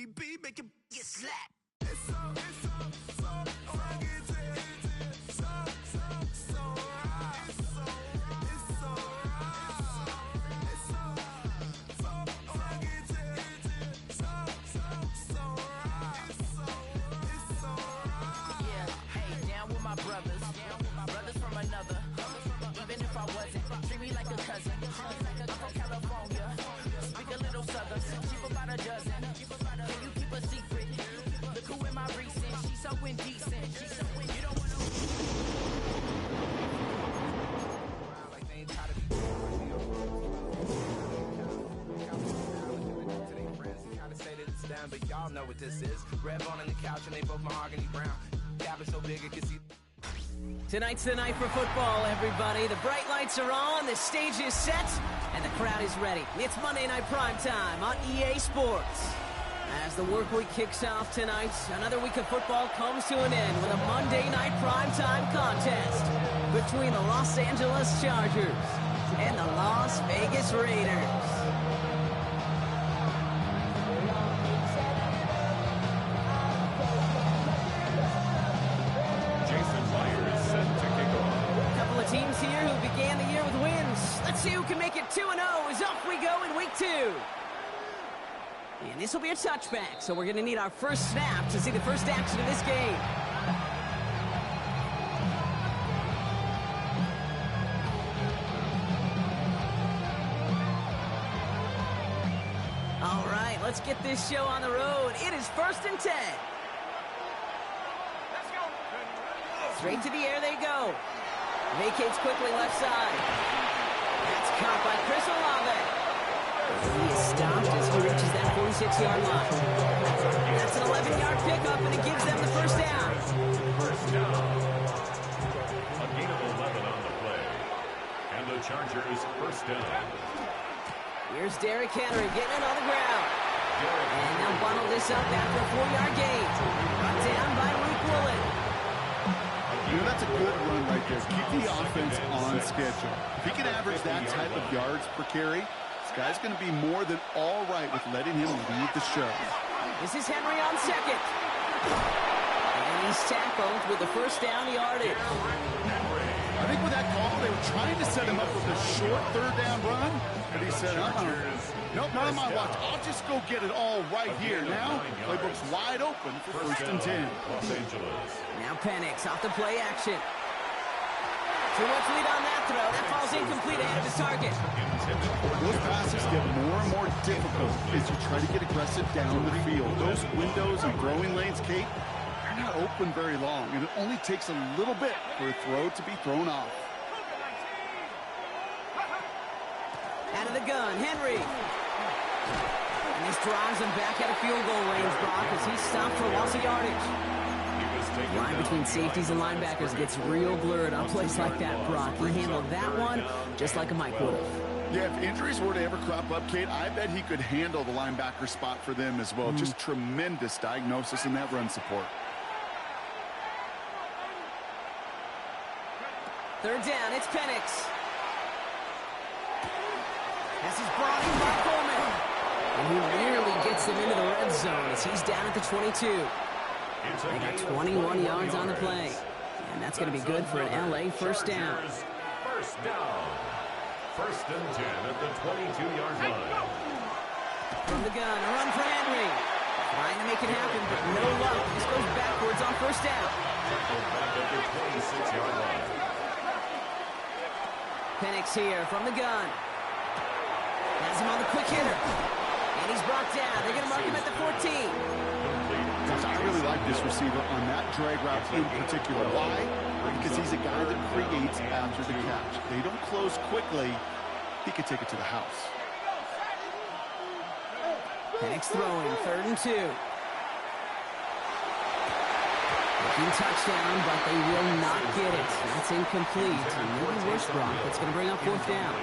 BB, make it get slapped. Brothers from another. Even if I wasn't, treat me like a cousin. I'm from California, speak a little southern. Cheap about a dozen. Can you keep a secret? Look who in my recent. She's so indecent. You don't want to. Like they ain't tired of me. Kind of say that it's down, but y'all know what this is. Red bone on the couch and they both mahogany brown. Gab is so big it can see. Tonight's the night for football, everybody. The bright lights are on, the stage is set, and the crowd is ready. It's Monday Night Primetime on EA Sports. As the work week kicks off tonight, another week of football comes to an end with a Monday Night Primetime contest between the Los Angeles Chargers and the Las Vegas Raiders. Teams here who began the year with wins. Let's see who can make it 2-0 as off we go in week 2. And this will be a touchback, so we're going to need our first snap to see the first action of this game. All right, let's get this show on the road. It is 1st and 10. Let's go. Straight to the air they go. Vacates quickly left side. That's caught by Chris Olave. He is stopped as he reaches that 46-yard line. That's an 11-yard pickup, and it gives them the first down. First down. A gain of 11 on the play. And the Chargers first down. Here's Derrick Henry getting it on the ground. And they'll bundle this up after a 4-yard gain. Brought down by Luke Woolen. You know, that's a good run right there. Keep the offense on schedule. If he can average that type of yards per carry, this guy's going to be more than all right with letting him lead the show. This is Henry on second. And he's tackled with the first down yardage. I think with that call, they were trying to set him up with a short 3rd down run, but he said, nope, not on my watch. I'll just go get it all right here. Now, playbook's wide open for 1st and 10. Los Angeles. Now Penix off the play action. Too much lead on that throw. That falls incomplete ahead of his target. Those passes get more and more difficult as you try to get aggressive down the field. Those windows and throwing lanes, Kate, they're not open very long, and it only takes a little bit for a throw to be thrown off. Out of the gun, Henry. And this drives him back out of field goal range, Brock, as he's stopped for loss of yardage. Line between safeties and linebackers gets real blurred on plays like that, Brock. He handled that one just like a Mike would have. Yeah, if injuries were to ever crop up, Kate, I bet he could handle the linebacker spot for them as well. Just tremendous diagnosis in that run support. 3rd down, it's Penix. This is brought in by Coleman. And he nearly gets them into the red zone as he's down at the 22. They got 21 yards on the play. And that's going to be good for an LA first down. First down. 1st and 10 at the 22-yard line. From the gun, a run for Henry. Trying to make it happen, but no luck. This goes backwards on 1st down. Back at the 26-yard line. Penix here from the gun. Has him on the quick hitter. And he's brought down. They're going to mark him at the 14. I really like this receiver on that drag route in particular. Why? Because he's a guy that creates after the catch. They don't close quickly. He could take it to the house. Penix throwing, 3rd and 2. Looking touchdown, but they will not get it. That's incomplete. And maybe worse, Brock. It's going to bring up 4th down.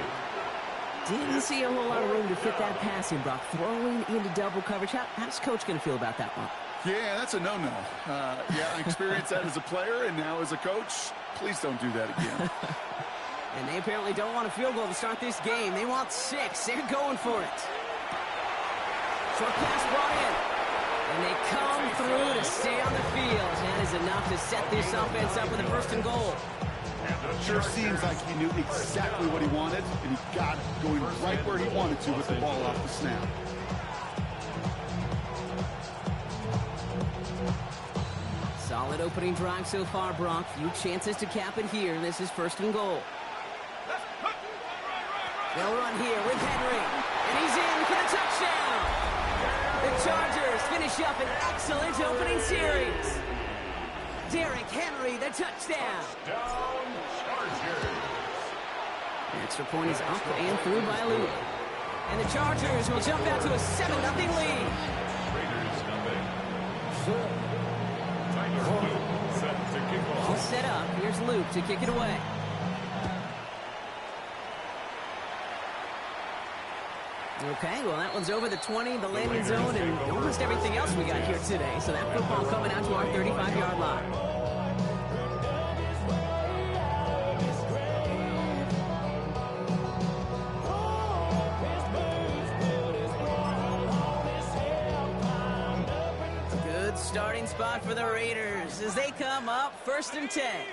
Didn't see a whole lot of room to fit that pass in, Brock. Throwing into double coverage. How's Coach going to feel about that one? Yeah, that's a no-no. Yeah, I experienced that as a player, and now as a coach, please don't do that again. And they apparently don't want a field goal to start this game. They want 6. They're going for it. Short pass brought in. And they come through to stay on the field. That is enough to set this offense up with a 1st and goal. Sure seems like he knew exactly what he wanted, and he got it, going right where he wanted to with the ball off the snap. Solid opening drive so far, Brock. Few chances to cap it here. This is 1st and goal. They'll run here with Henry, and he's in for the touchdown. The Chargers finish up an excellent opening series. Derrick Henry, the touchdown. Down Chargers. The extra point is up and through by Luke. And the Chargers will jump out to a 7-0 lead. Raiders coming. Tyler Luke set to kick off. All set up. Here's Luke to kick it away. Okay, well, that one's over the 20, the landing zone, and almost everything else we got here today. So that football coming out to our 35-yard line. Good starting spot for the Raiders as they come up 1st and 10.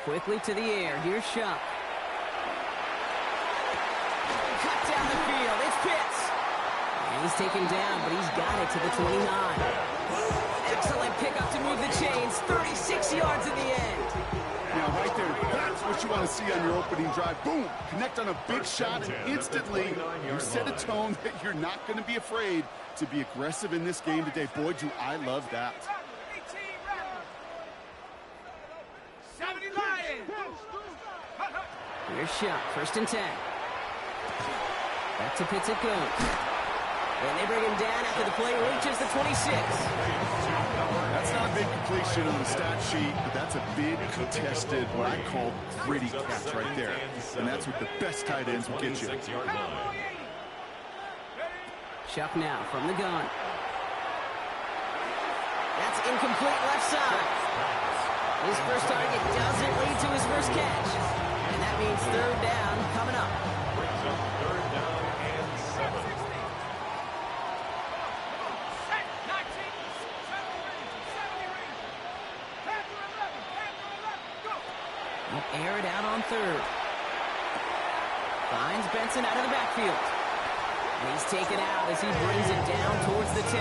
Quickly to the air. Here's Shuck. Cut down the field. It's Pitts. And he's taken down, but he's got it to the 29. Excellent pickup to move the chains. 36 yards in the end. Now, right there, that's what you want to see on your opening drive. Boom! Connect on a big shot, and instantly you set a tone that you're not going to be afraid to be aggressive in this game today. Boy, do I love that. Here's Shuck, 1st and 10. Back to Pitts it goes. And they bring him down after the play reaches the 26. That's not a big completion on the stat sheet, but that's a big contested, what I call gritty catch right there. And that's what the best tight ends will get you. Shuck now from the gun. That's incomplete left side. His first target doesn't lead to his first catch. And that means 3rd down coming up. Brings up 3rd down and 7. He'll air it out on 3rd. Finds Benson out of the backfield. And he's taken out as he brings it down towards the 10.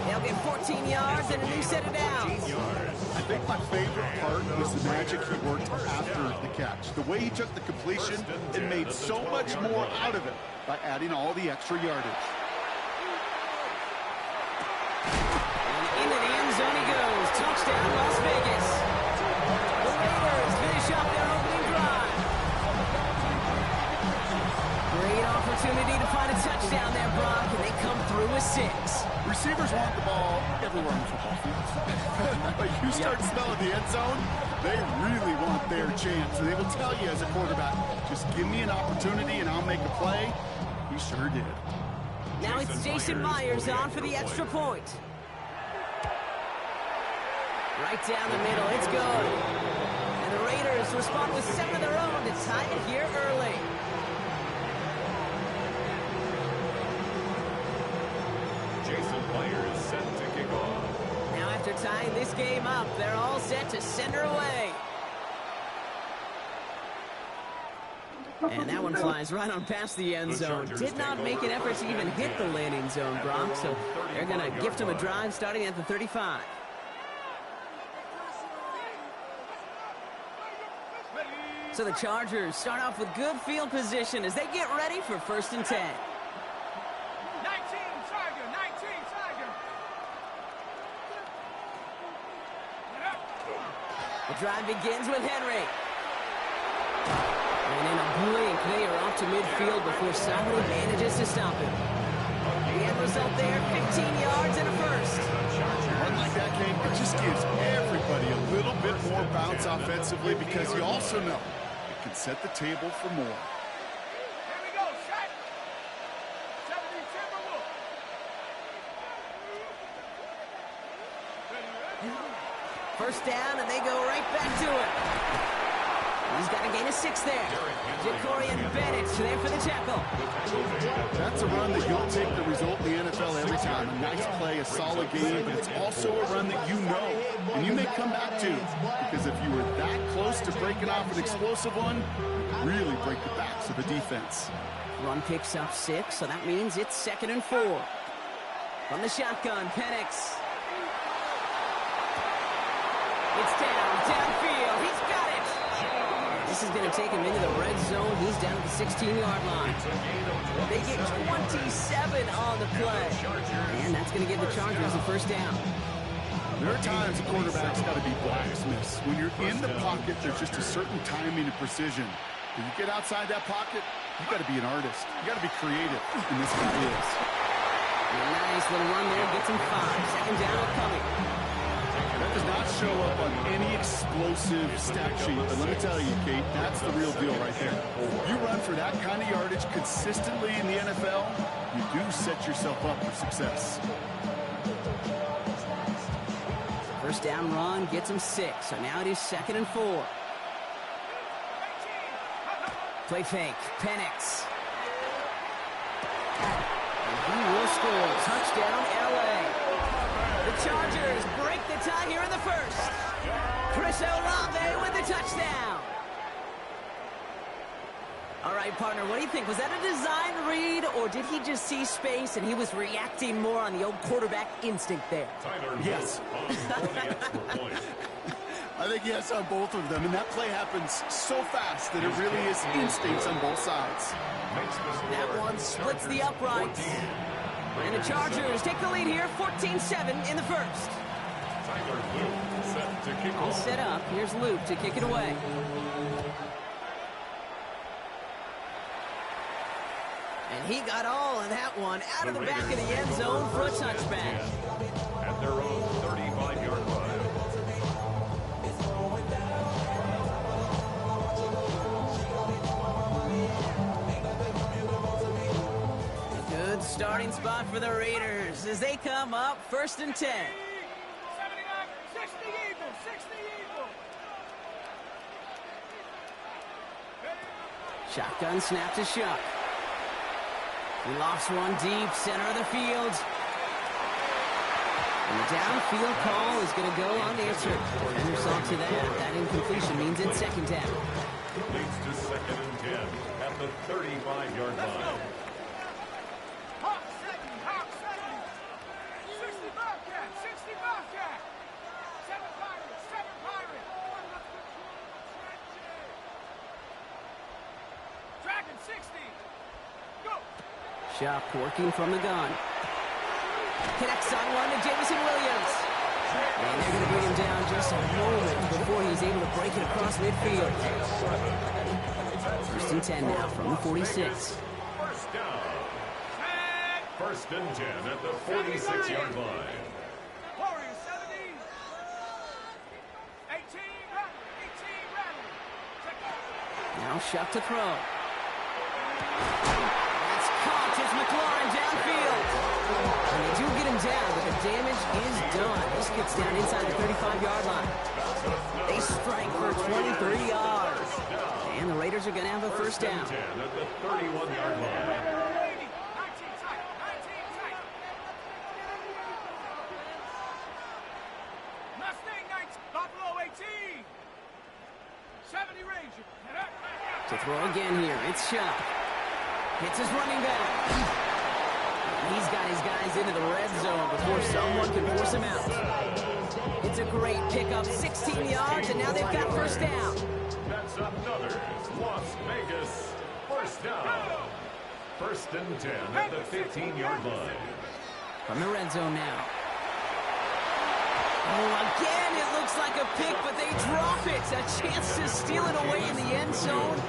They'll get 14 yards and a new set of downs. I think my favorite part was the magic he worked after the catch. The way he took the completion and made so much more out of it by adding all the extra yardage. And into the end zone he goes. Touchdown, Las Vegas. The Raiders finish up their opening drive. Great opportunity to find a touchdown there, Brock, and they come through with 6. Receivers want the ball everywhere on the football field. But you start smelling the end zone, they really want their chance. And they will tell you as a quarterback, just give me an opportunity and I'll make a play. He sure did. Now it's Jason Myers on for the extra point. Right down the middle, it's good. And the Raiders respond with 7 of their own to tie it here early. Jason Myers set to kick off. Now after tying this game up, they're all set to send her away. And that one flies right on past the end zone. Did not make an effort to even hit the landing zone, Brock, so they're going to gift him a drive starting at the 35. So the Chargers start off with good field position as they get ready for 1st and 10. 19 Tiger, 19 Tiger. The drive begins with Henry. And in a blink, they are off to midfield before somebody manages to stop him. The end result there, 15 yards and a first. Unlike that game, it just gives everybody a little bit more bounce offensively because you also know it can set the table for more. Here we go, shot. 70 Timberwolves. First down, and they go right back to it. He's got a gain of 6 there. Jacorian Bennett there for the tackle. That's a run that you'll take the result in the NFL every time. A nice play, a solid game, but it's also a run that you know and you may come back to. Because if you were that close to breaking off an explosive one, you really break the backs of the defense. Run picks up 6, so that means it's 2nd and 4. From the shotgun, Penix. It's downfield. He's got it. This is going to take him into the red zone. He's down at the 16-yard line. They get 27 on the play. And that's going to give the Chargers a first down. There are times a quarterback's got to be blacksmiths. When you're in the pocket, there's just a certain timing and precision. When you get outside that pocket, you got to be an artist. You got to be creative, and this guy is. A nice little run there, gets him 5. Second down coming. That does not show up on any explosive stat sheet, but let me tell you, Kate, that's the real deal right there. You run for that kind of yardage consistently in the NFL, you do set yourself up for success. First down run gets him 6, so now it is 2nd and 4. Play fake, Penix. And he will score. Touchdown, L.A. The Chargers break the tie here in the first. Chris Olave with the touchdown. All right, partner, what do you think? Was that a design read, or did he just see space and he was reacting more on the old quarterback instinct there? Yes. I think yes on both of them, and that play happens so fast that it really is instincts on both sides. That one splits the uprights. And the Chargers take the lead here, 14-7 in the first. All set up. Here's Luke to kick it away. And he got all of that one out of the back of the end zone for a touchback. At their own 35-yard line. Good starting spot for the Raiders as they come up 1st and 10. 60 Eagles, 60 Eagles. Shotgun snap to Shuck. He lofts one deep, center of the field. And the downfield call is going to go unanswered. Defender saw to that. That incompletion means it's 2nd down. Leads to 2nd and 10 at the 35-yard line. Hawk 70. 60 Bobcat, 60 Bobcat. 7 Pirates, 7 Pirates. Dragon 60. Go. Shuck working from the gun. Connects on one to Jameson Williams. And they're going to bring him down just a moment before he's able to break it across midfield. 1st and 10 now from the 46. First down. 1st and 10 at the 46-yard line. Warriors 70. 18 Rattle. Check out. Now Shuck to throw. That's caught as McLaurin downfield. And they do get him down, but the damage is done. This gets down inside the 35-yard line. They strike for 23 yards. And the Raiders are going to have a first down. 10 at the 31-yard line. 19 tight. Mustang 19. Buffalo 18. 70 Ranger. To throw again here, it's Shuck. Hits his running back. He's got his guys into the red zone before someone can force him out. It's a great pickup, 16 yards, and now they've got first down. That's another Las Vegas first down. 1st and 10 at the 15-yard line. From the red zone now. Oh, again, it looks like a pick, but they drop it. A chance to steal it away in the end zone.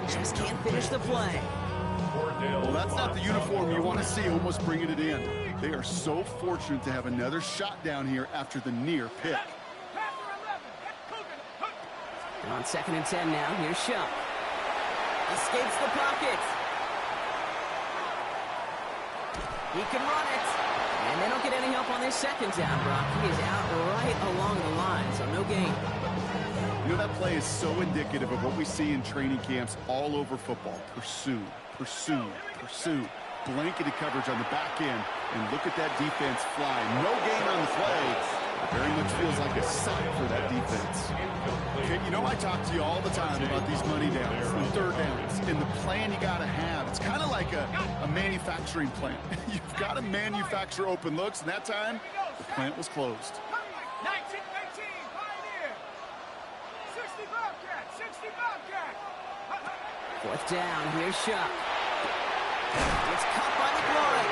Just can't finish the play. Well, that's not the uniform you want to see almost bringing it in. They are so fortunate to have another shot down here after the near pick. And on 2nd and 10 now, here's Shuck. Escapes the pocket. He can run it. And they don't get any help on this 2nd down, Brock. He is out right along the line. So that play is so indicative of what we see in training camps all over football. Pursue, pursue, pursue. Blanketed coverage on the back end. And look at that defense fly. No gain on the play. It very much feels like a sack for that defense. Okay, you know I talk to you all the time about these money downs, the third downs, and the plan you got to have. It's kind of like a manufacturing plant. You've got to manufacture open looks, and that time, the plant was closed. 19-18, Pioneer. 60 Bobcat, 60 Bobcat. Fourth down, here's Shuck. It's caught by the groin.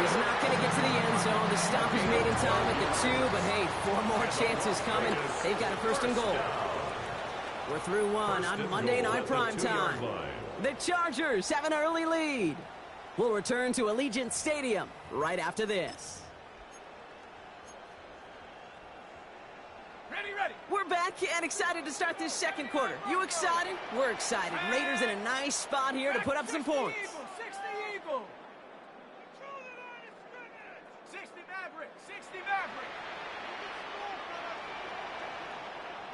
He's not going to get to the end zone. The stop is made in time at the 2, but hey, 4 more chances coming. They've got a first and goal. We're through one on Monday Night Primetime. The Chargers have an early lead. We'll return to Allegiant Stadium right after this. Ready. We're back and excited to start this second quarter. You excited? We're excited. Raiders in a nice spot here to put up some points. 60 Eagle. 60 Maverick, 60 Maverick.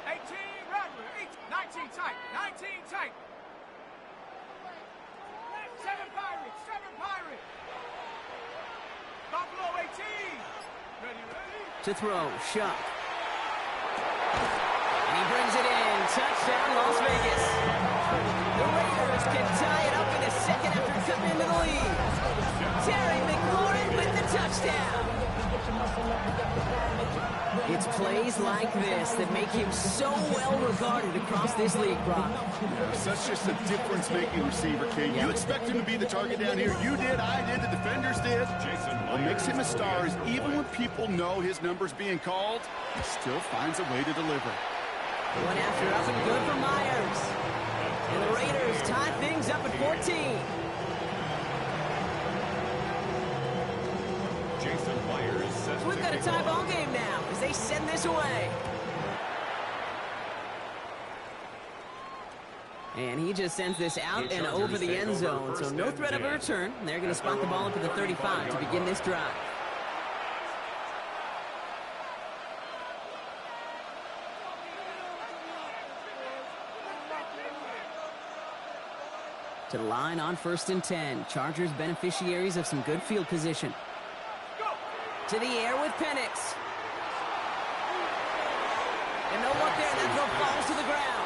18 Rattler, 19 tight, 19 tight. 7 Pirates, 7 Pirates. Buffalo 18. Ready. To throw, Shuck. And he brings it in. Touchdown, Las Vegas. The Raiders can tie it up in a second after coming into the lead. Terry McLaurin with the touchdown. It's plays like this that make him so well regarded across this league, Brock. Yeah, such just a difference-making receiver, Kate. You expect him to be the target down here. You did, I did, the defenders did. What makes him a star is even when people know his number's being called, he still finds a way to deliver. One after up and good for Myers. And the Raiders tie things up at 14. So we've got a tie ball game now as they send this away. And he just sends this out and over the end zone, so no threat of a return. They're going to spot the ball up at the 35 to begin this drive. To the line on 1st and 10. Chargers beneficiaries of some good field position. To the air with Penix. And no look there, that throw falls to the ground.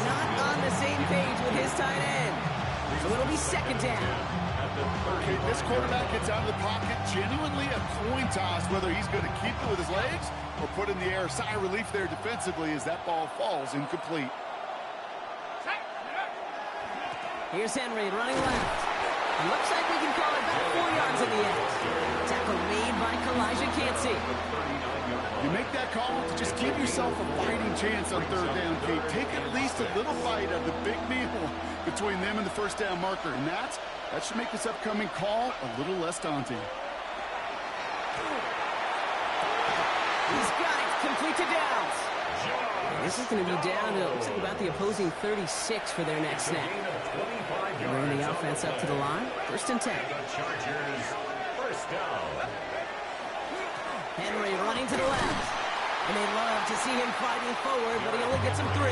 Not on the same page with his tight end. So it'll be 2nd down. Okay, this quarterback gets out of the pocket, genuinely a coin toss, whether he's going to keep it with his legs or put in the air. Sigh of relief there defensively as that ball falls incomplete. Here's Henry running left. It looks like we can call it back 4 yards in the end. Tackle made by Kalijah Cansey. You make that call to just give yourself a fighting chance on 3rd down, Kate. Take at least a little bite of the big meal between them and the 1st down marker. And that should make this upcoming call a little less daunting. He's got it. Complete to Downs. This is going to be down to, looks like about the opposing 36 for their next snap. Bringing the offense up to the line. 1st and 10. Henry running to the left. And they love to see him fighting forward, but he only gets him 3.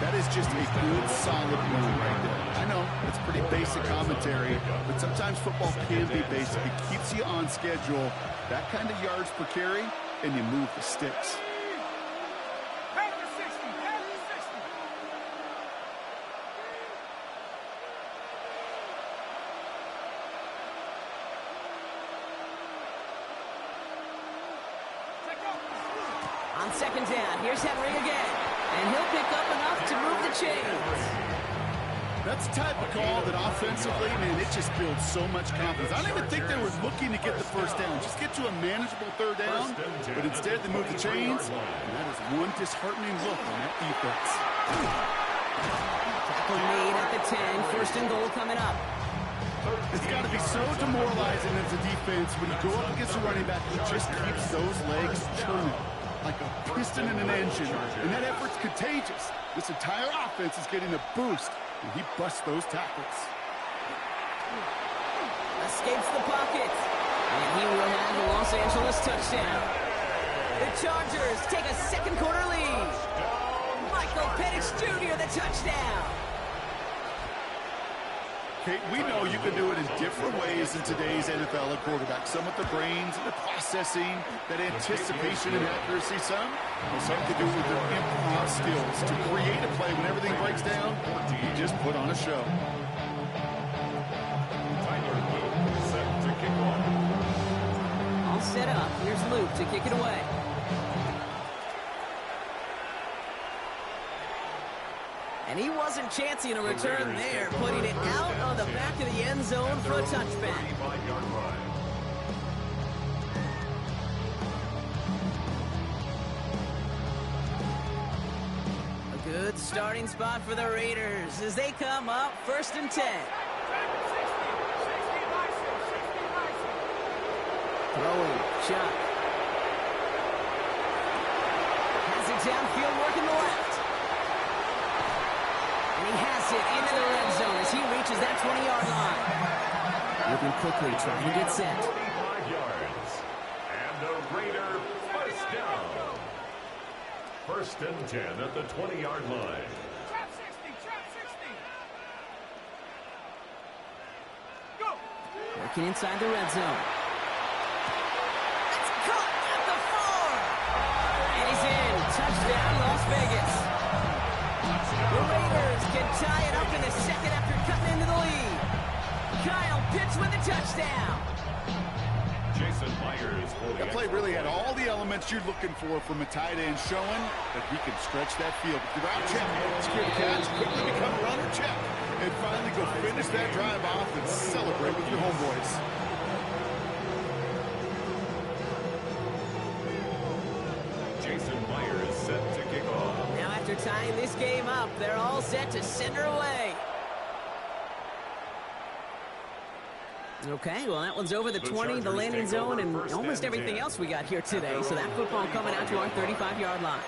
That is just a good, solid run right there. I know, it's pretty basic commentary, but sometimes football can be basic. It keeps you on schedule. That kind of yards per carry, and you move the sticks. On 2nd down, here's Henry again. And he'll pick up enough to move the chains. That's the type of call that offensively, man, it just builds so much confidence. I don't even think they were looking to get the 1st down. Just get to a manageable 3rd down. But instead, they move the chains. And that is one disheartening look on that defense. Tackle made at the 10. 1st and goal coming up. It's got to be so demoralizing as a defense when you go up against a running back who just keeps those legs churning like a piston in an engine. And that effort's contagious. This entire offense is getting a boost, and he busts those tackles. Escapes the pocket. And he will have the Los Angeles touchdown. The Chargers take a second quarter lead. Michael Penix Jr., the touchdown. Okay, we know you can do it in different ways in today's NFL at quarterback. Some with the brains and the processing, that anticipation and accuracy. Some can do it with their improv skills to create a play when everything breaks down. You just put on a show. Set to kick off. All set up. Here's Luke to kick it away. And he wasn't chancing a return there, putting it out on the back of the end zone for a touchback. A good starting spot for the Raiders as they come up 1st and 10. Throwing, Chuck. Has it downfield, working the left. And he has it into the red zone as he reaches that 20-yard line. Moving quickly, trying to get set. 45 yards. And the Raider first down. 1st and 10 at the 20-yard line. Trap 60, trap 60. Go. Working inside the red zone. It's caught at the 4. And he's in. Touchdown, Las Vegas. The Raiders can tie it up in the second after cutting into the lead. Kyle Pitts with the touchdown. Jason Myers for the That play really had all the elements you're looking for from a tight end, showing that he can stretch that field. If you're out, check. Secure the catch, quickly become a runner, check. And finally go finish that drive off and celebrate with your homeboys. Jason Myers set to kick off. Now after tying this game up, they're all set to send her away. Okay, well, that one's over the 20, the landing zone, and almost everything else we got here today. So that football coming out to our 35-yard line.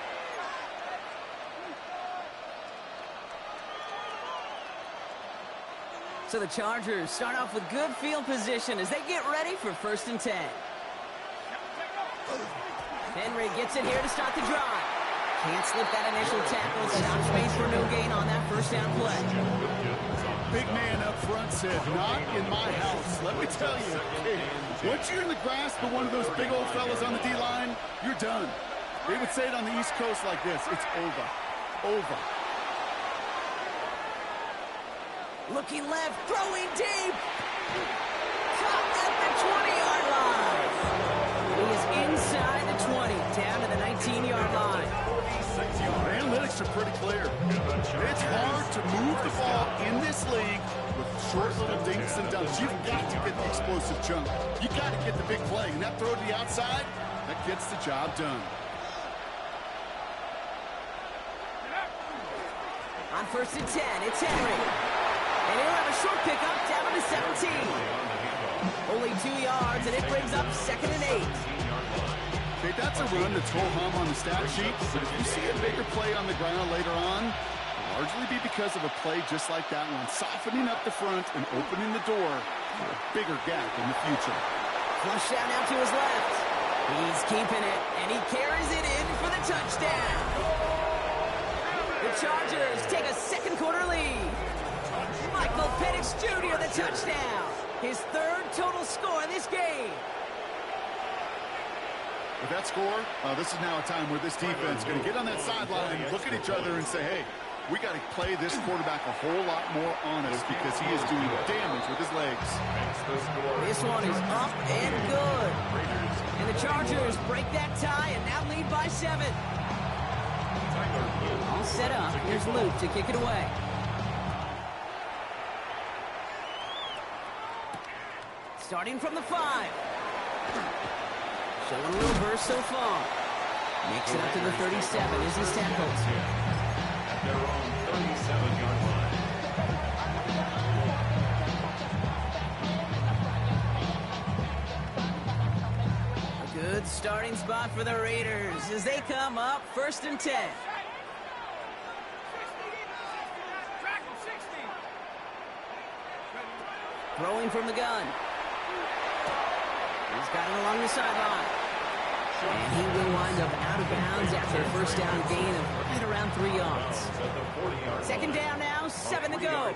So the Chargers start off with good field position as they get ready for 1st and 10. Henry gets it here to start the drive. Can't slip that initial tackle. Stop space for no gain on that first down play. Big man up front said, not in my house. Let me tell you, hey, once you're in the grasp of one of those big old fellas on the D-line, you're done. They would say it on the East Coast like this, it's over. Over. Looking left, throwing deep. Caught at the 20-yard line. He is inside the 20, down to the 19-yard line. Analytics are pretty clear. It's hard to move the ball in this league with short little dinks and dunks. You've got to get the explosive chunk. You got to get the big play. And that throw to the outside, that gets the job done. On 1st and 10, it's Henry. And he'll have a short pickup down to the 17. Only 2 yards, and it brings up 2nd and 8. Okay, that's a run that's ho-hum on the stat sheet, but if you see a bigger play on the ground later on, it'll largely be because of a play just like that one, softening up the front and opening the door for a bigger gap in the future. Flush out now to his left. He's keeping it, and he carries it in for the touchdown. The Chargers take a second quarter lead. Michael Penix Jr., the touchdown. His 3rd total score in this game. With that score, this is now a time where this defense is going to get on that sideline, look at each other and say, hey, we got to play this quarterback a whole lot more honest because he is doing damage with his legs. This one is up and good. And the Chargers break that tie and now lead by 7. All set up. Here's Luke to kick it away. Starting from the 5. Showing a little burst so far. Makes it up to the 37 as he's tackled. At their own 37-yard line. A good starting spot for the Raiders as they come up 1st and 10. Throwing from the gun. He's got it along the sideline. And he will wind up for a first down gain of right around 3 yards. Second down now, 7 to go.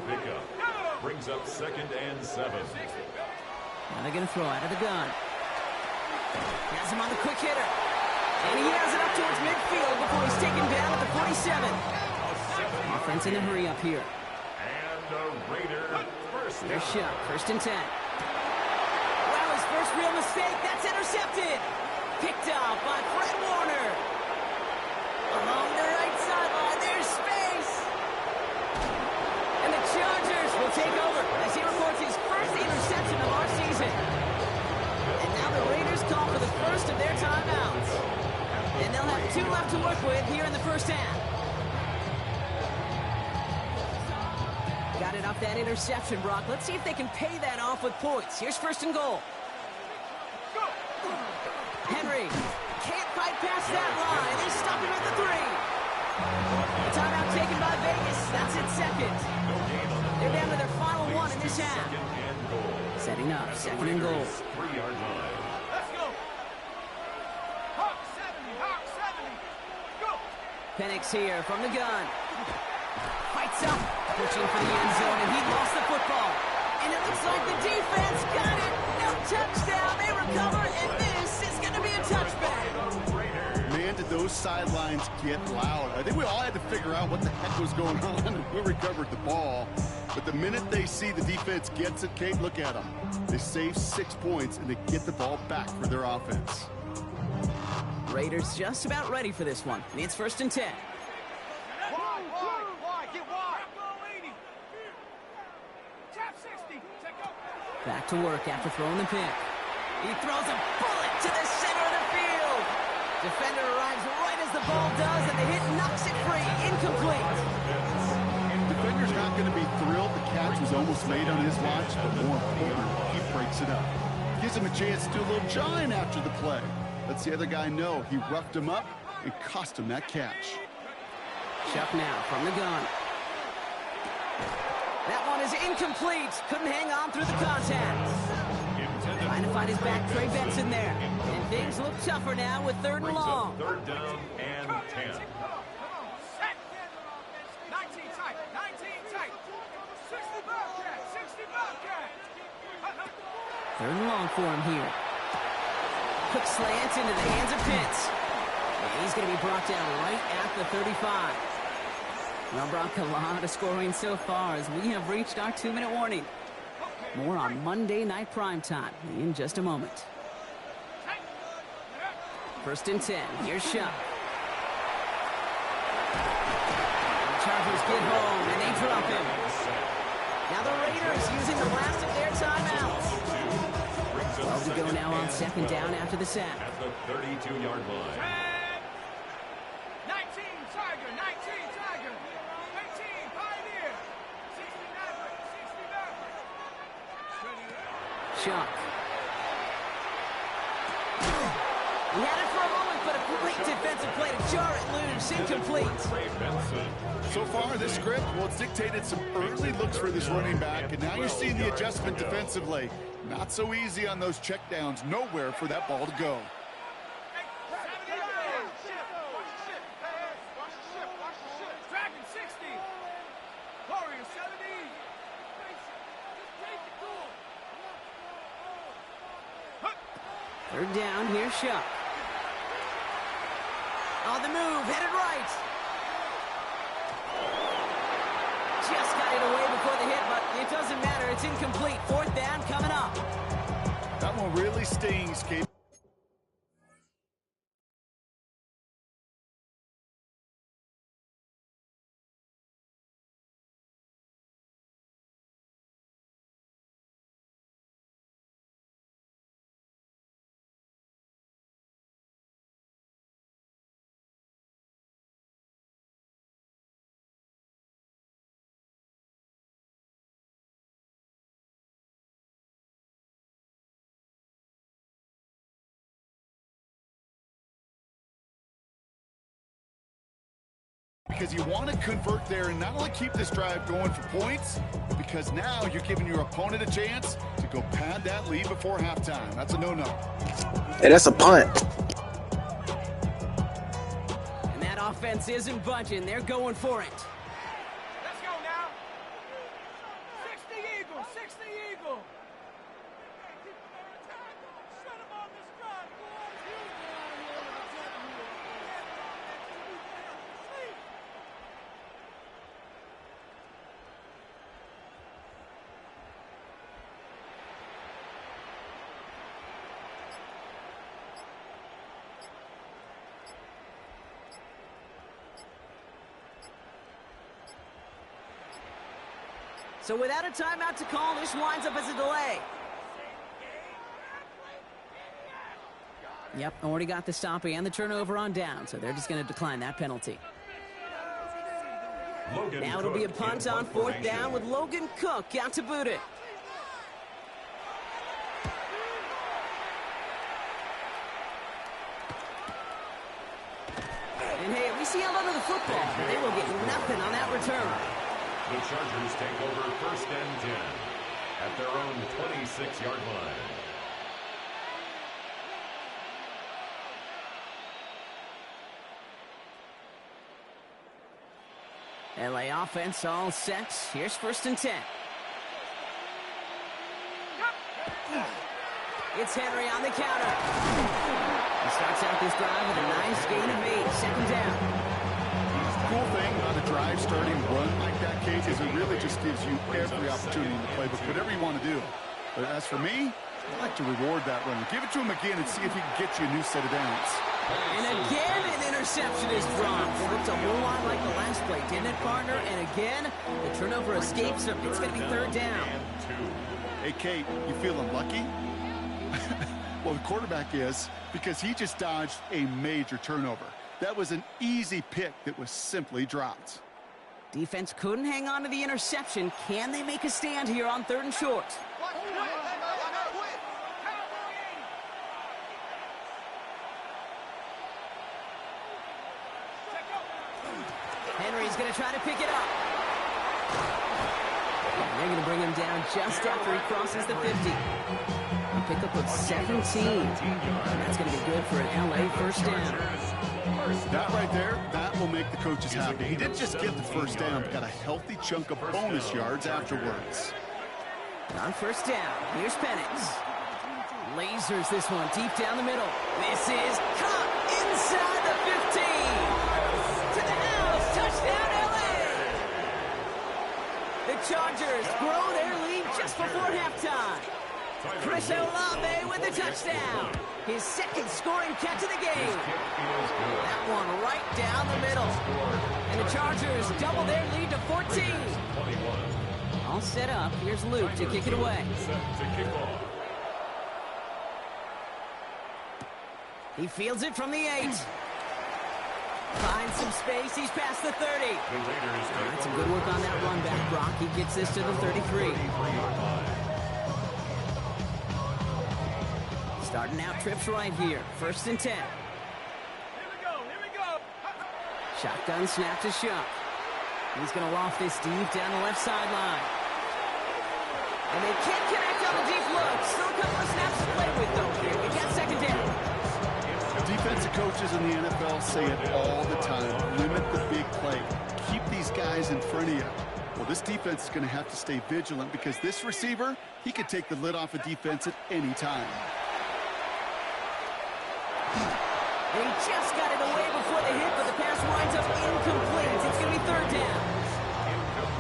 Brings up 2nd and 7. Now they're going to throw out of the gun. Has him on the quick hitter. And he has it up towards midfield before he's taken down at the 47. Offense in a hurry up here. And a Raider first down. Their shot, 1st and 10. Well, his first real mistake, that's intercepted. Picked up by Fred Warner. Along the right sideline, there's space. And the Chargers will take over as he records his first interception of our season. And now the Raiders call for the first of their timeouts. And they'll have 2 left to work with here in the first half. Got it off that interception, Brock. Let's see if they can pay that off with points. Here's 1st and goal. Henry can't fight past that line. They stop him at the 3. A timeout taken by Vegas. That's its 2nd. They're down to their final 1 in this half. Setting up, 2nd and goal. 3-yard line. Let's go. Hawk 70, Hawk 70. Go. Penix here from the gun. Fights up, pushing for the end zone, and he lost the football. And it looks like the defense got it. No touchdown. They recover, and this is going to be a touchback. Man, did those sidelines get loud. I think we all had to figure out what the heck was going on and who recovered the ball. But the minute they see the defense gets it, Kate, look at them. They save 6 points, and they get the ball back for their offense. Raiders just about ready for this one. And it's 1st and 10. Wide, get wide. Go 80. Tap 60. Check out. Back to work after throwing the pick. He throws a bullet to the center of the field. Defender arrives right as the ball does, and the hit knocks it free. Incomplete. Defender's not going to be thrilled. The catch was almost made on his watch, but more importantly, he breaks it up. Gives him a chance to do a little jawing after the play. Lets the other guy know he roughed him up and cost him that catch. Chuck now from the gun. That one is incomplete. Couldn't hang on through the contact. Trying to find his back, Trey Benson there. And things look tougher now with 3rd and long. 3rd down and 10. Set. 19 tight. 19 tight. 60 Bobcat. 60 Bobcat. 3rd and long for him here. Quick slant into the hands of Pitts. And he's going to be brought down right at the 35. Well, Brock, a lot of scoring so far as we have reached our 2-minute warning. More on Monday Night Primetime in just a moment. 1st and 10. Here's Shuck. The Chargers get home, and they drop him. Now the Raiders using the last of their timeouts. 12 to go now on 2nd down after the sack. At the 32-yard line. 19 Tiger. 19 Tiger. 19 Pioneer. 60 Maverick. 60 Maverick. Chuck. He had it for a moment, but a great defensive play to jar it loose. Incomplete. So far, this script, well, it's dictated some early looks for this running back, and now you're seeing the adjustment defensively. Not so easy on those checkdowns. Nowhere for that ball to go. Dragon 60. Warrior 70. 3rd down, here's Shuck. On the move, headed right. Just got it away before the hit, but it doesn't matter. It's incomplete. 4th down coming up. That one really stings, Kate. Because you want to convert there and not only keep this drive going for points, because now you're giving your opponent a chance to go pad that lead before halftime. That's a no-no. Hey, that's a punt. And offense isn't budging. They're going for it. Let's go now. 60 Eagle, 60 Eagle. Shut him on this drive, So without a timeout to call, this winds up as a delay. Yep, already got the stop and the turnover on down, so they're just going to decline that penalty. Now it'll be a punt on fourth down with Logan Cook out to boot it. And hey, at least he held onto the football. They will get nothing on that return. The Chargers take over first and 10 at their own 26-yard line. LA offense all set. Here's first and 10. It's Henry on the counter. He starts out this drive with a nice gain of 8. Second down. The cool thing about a drive starting run like that, Kate, is it really just gives you every opportunity in the playbook, whatever you want to do. But as for me, I like to reward that run. Give it to him again and see if he can get you a new set of downs. And again, an interception is dropped. It looked a whole lot like the last play, didn't it, partner? And again, the turnover escapes him. It's going to be third down. Hey, Kate, you feeling lucky? Well, the quarterback is, because he just dodged a major turnover. That was an easy pick that was simply dropped. Defense couldn't hang on to the interception. Can they make a stand here on third and short? Henry's going to try to pick it up. And they're going to bring him down just after he crosses the 50. A pickup of 17. And that's going to be good for an LA first down. That right there, that will make the coaches happy. He didn't just get the first down, but got a healthy chunk of bonus yards afterwards. On first down, here's Penix. Lasers this one deep down the middle. This is caught inside the 15. To the house, touchdown LA. The Chargers grow their lead just before halftime. Chris Olave with the touchdown. His second scoring catch of the game. That one right down the middle. And the Chargers double their lead to 14. All set up. Here's Luke to kick it away. He fields it from the 8. Finds some space. He's past the 30. That's some good work on that run back, Brock. He gets this to the 33. Starting out trips right here. First and 10. Here we go, here we go. Shotgun snap to Shuck. He's going to loft this deep down the left sideline. And they can't connect on the deep look. Still a couple of snaps to play with, though. Here we got second down. Defensive coaches in the NFL say it all the time. Limit the big play. Keep these guys in front of you. Well, this defense is going to have to stay vigilant because this receiver, he could take the lid off a defense at any time. And he just got it away before the hit, but the pass winds up incomplete. It's going to be third down.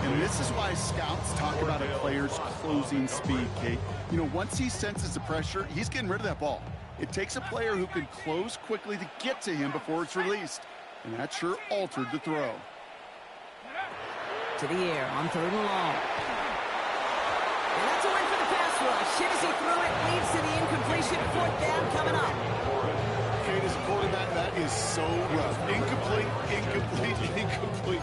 And this is why scouts talk about a player's closing speed, Kate. You know, once he senses the pressure, he's getting rid of that ball. It takes a player who can close quickly to get to him before it's released. And that sure altered the throw. To the air on third and long. And that's a win for the pass rush. Hit as he threw it, leads to the incompletion. Fourth down coming up. Kate, as a quarterback, that is so rough. Incomplete, incomplete, incomplete.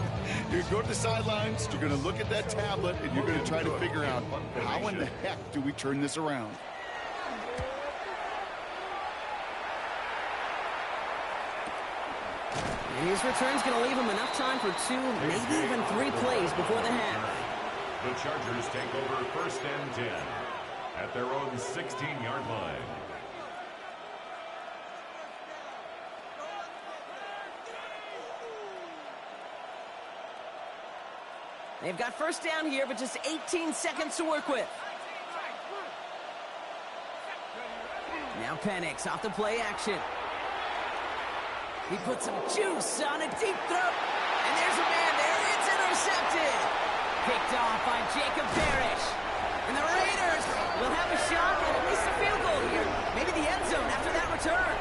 You're going to go to the sidelines, you're going to look at that tablet, and you're going to try to figure out how in the heck do we turn this around. And his return's going to leave him enough time for 2, maybe even 3 plays before the half. The Chargers take over first and 10 at their own 16-yard line. They've got first down here, but just 18 seconds to work with. Now Penix off the play action. He put some juice on a deep throw. And there's a man there. It's intercepted. Picked off by Jacob Parrish. And the Raiders will have a shot at least a field goal here. Maybe the end zone after that return.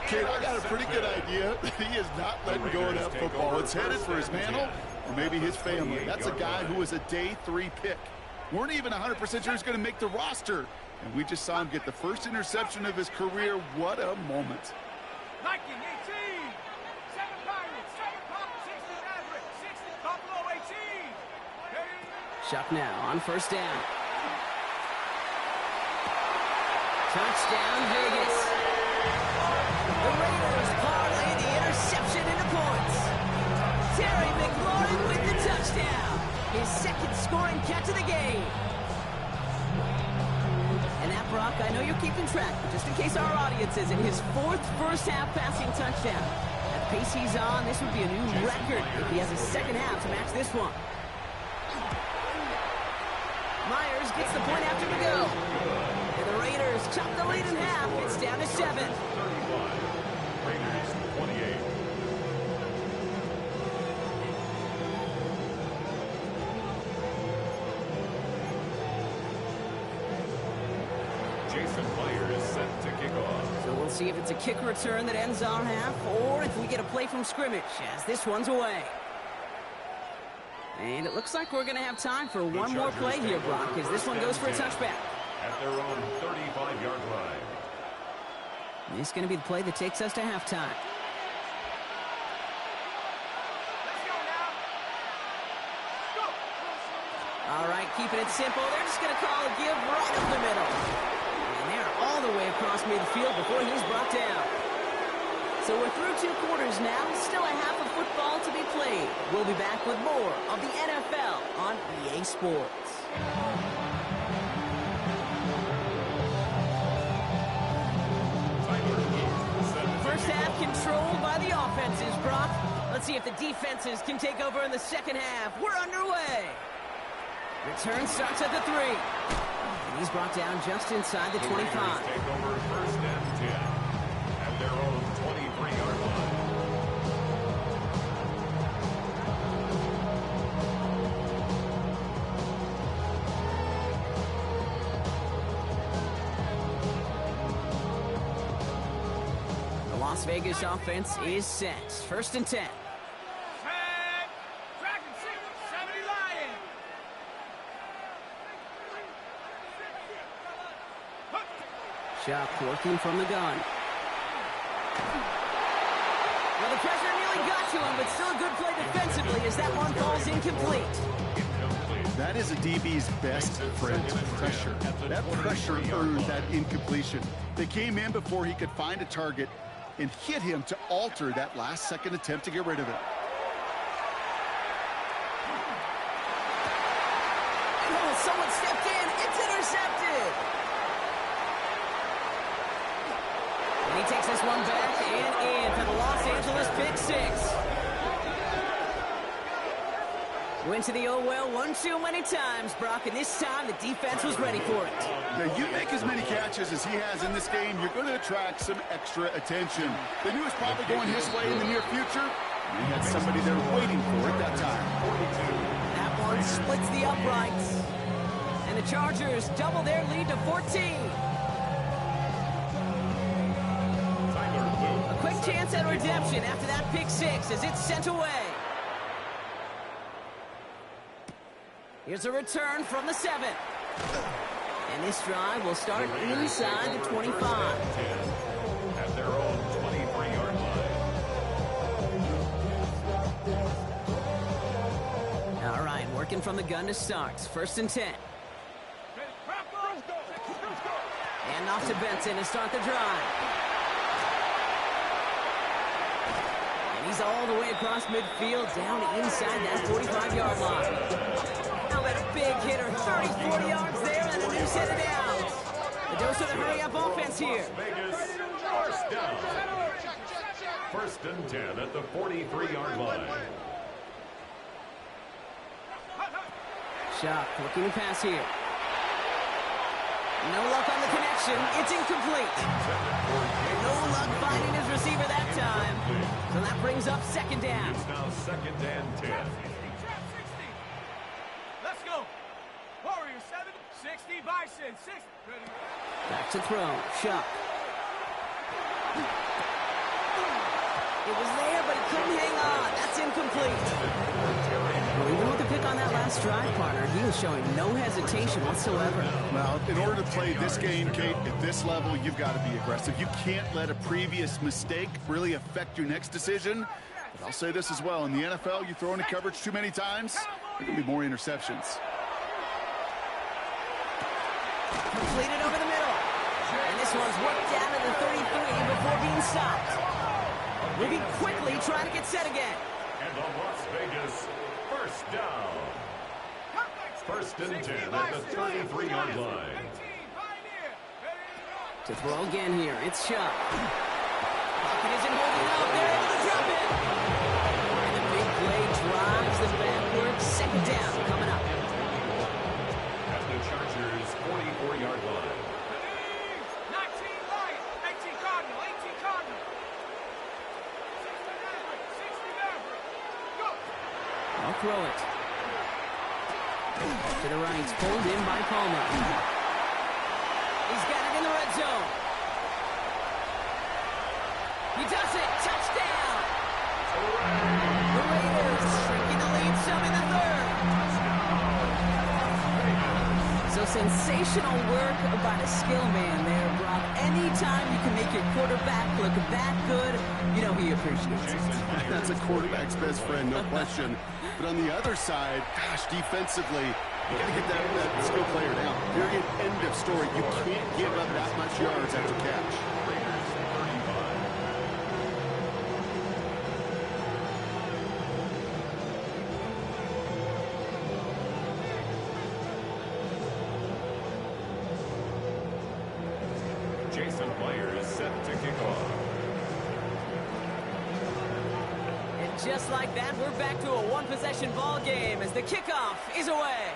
Kid, I got a pretty good idea that he is not letting go of that football. It's headed for his mantle or maybe his family. That's a guy who was a day 3 pick. Weren't even 100% sure he's going to make the roster. And we just saw him get the first interception of his career. What a moment. Viking 18, 7 Pirates, 7 Pop, 60 Maverick, 60 Buffalo 18. Shuck now on first down. Touchdown Vegas. The Raiders parlay the interception into points. Terry McLaurin with the touchdown. His second scoring catch of the game. And that, Brock, I know you're keeping track, but just in case our audience isn't, his 4th first-half passing touchdown. At the pace he's on, this would be a new record if he has a second half to match this one. Myers gets the point after to go. And the Raiders chop the lead in half. It's down to 7. 31. Raiders 28. Jason Myers set to kick off. So we'll see if it's a kick return that ends our half, or if we get a play from scrimmage as this one's away. And it looks like we're going to have time for one more play here, Brock, as this one goes for a touchback. At their own 35-yard line. This is going to be the play that takes us to halftime. Let's go now. Go. All right, keeping it simple. They're just going to call a give right up the middle. And they're all the way across midfield before he's brought down. So we're through 2 quarters now. Still a half of football to be played. We'll be back with more of the NFL on EA Sports. First half controlled by the offenses, Brock. Let's see if the defenses can take over in the second half. We're underway. Return starts at the 3. And he's brought down just inside the 25. Take over first and 10 at their own 23-yard line. Las Vegas offense is set. First and 10. Tag. Dragon 6, 70 Lion. Shuck working from the gun. Well, the pressure nearly got to him, but still a good play defensively as that one falls incomplete. That is a DB's best friend, pressure. That pressure earned that incompletion. They came in before he could find a target and hit him to alter that last-second attempt to get rid of it. Oh, someone stepped in. It's intercepted. And he takes this one back and in for the Los Angeles pick 6. Went to the oh well one too many times, Brock, and this time the defense was ready for it. Now, you make as many catches as he has in this game, you're going to attract some extra attention. They knew it was probably going his way in the near future. They had somebody there waiting for it that time. That one splits the uprights. And the Chargers double their lead to 14. A quick chance at redemption after that pick 6 as it's sent away. Here's a return from the 7. And this drive will start inside the 25. At their own 23-yard line. All right, working from the gun to start. First and 10. And off to Benson to start the drive. And he's all the way across midfield, down inside that 45-yard line. Now that a big hitter, 30, 40 yards there, and a new set of downs. The dose of the hurry-up offense here. Vegas, first down. First and 10 at the 43-yard line. Shock looking to pass here. No luck on the connection. It's incomplete. No luck finding his receiver that time. So that brings up second down. It's now 2nd and 10. Trap 60. Let's go. Warriors 7, 60, Bison 6. Ready. Back to throw. Shock. It was there, but he couldn't hang on. That's incomplete. Well, even with the pick on that last drive, partner, he was showing no hesitation whatsoever. Well, in order to play this game, Kate, at this level, you've got to be aggressive. You can't let a previous mistake really affect your next decision. But I'll say this as well. In the NFL, you throw into coverage too many times, there can be more interceptions. Completed over the middle. And this one's worked down to the 33 before being stopped. Moving quickly, trying to get set again. And the Las Vegas first down. 1st and 10 at the 33-yard line. To throw again here, it's Shock. Pocket isn't holding up, they're able to drop it. And the big play drives them backward. 2nd down coming up. At the Chargers' 44-yard line. 19 Lion, 18 Cardinal, 18 Cardinal. 60 Maverick, go. I'll throw it. To the right, it's pulled in by Palmer. He's got it in the red zone. He does it. Touchdown. The Raiders shrinking the lead some in the 3rd. So sensational work by the skill man there, Brock. Anytime you can make your quarterback look that good, you know he appreciates it. That's a quarterback's best friend, no question. But on the other side, gosh, defensively, you got to get that skill player down. Period. End of story. You can't give up that much yards after catch. Raiders 35. Jason Player is set to kick off. And just like that, we're back to a one-possession ball game as the kickoff is away.